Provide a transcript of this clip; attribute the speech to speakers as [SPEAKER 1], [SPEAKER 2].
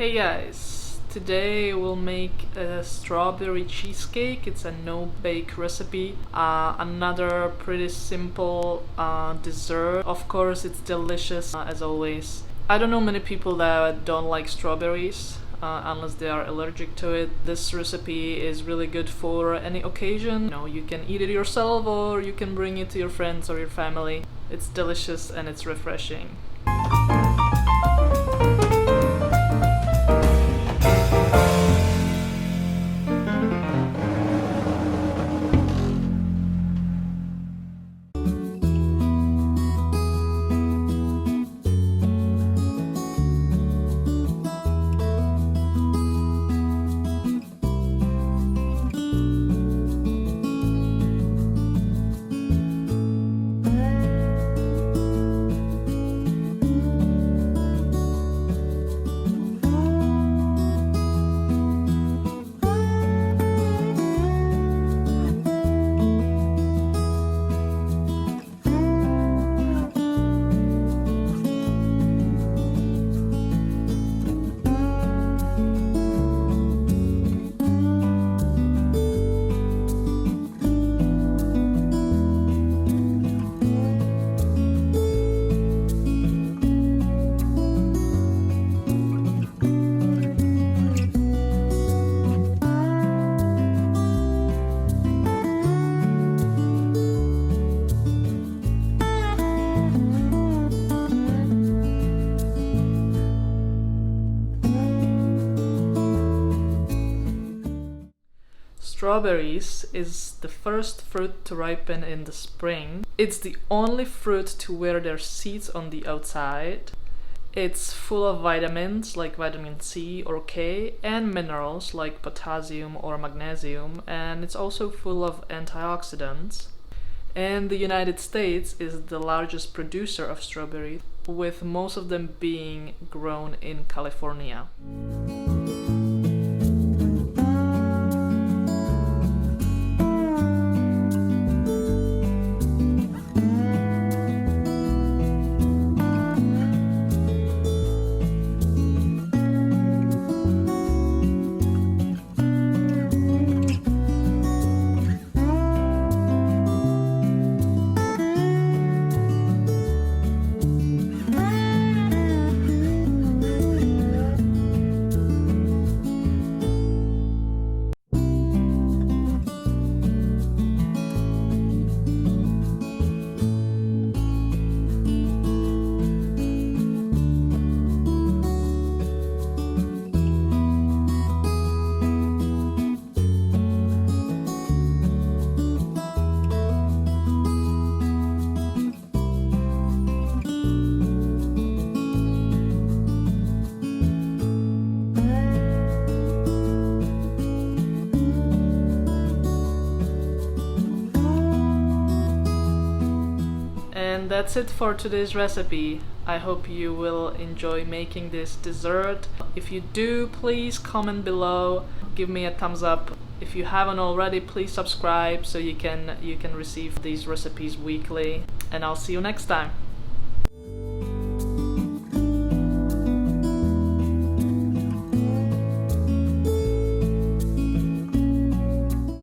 [SPEAKER 1] Hey guys, today we'll make a strawberry cheesecake. It's a no-bake recipe. Another pretty simple dessert. Of course, it's delicious as always. I don't know many people that don't like strawberries unless they are allergic to it. This recipe is really good for any occasion. You can eat it yourself or you can bring it to your friends or your family. It's delicious and it's refreshing. Strawberries is the first fruit to ripen in the spring. It's the only fruit to wear their seeds on the outside. It's full of vitamins like vitamin C or K and minerals like potassium or magnesium, and it's also full of antioxidants. And the United States is the largest producer of strawberries, with most of them being grown in California. And that's it for today's recipe. I hope you will enjoy making this dessert. If you do, please comment below, give me a thumbs up. If you haven't already, please subscribe so you can receive these recipes weekly. And I'll see you next time.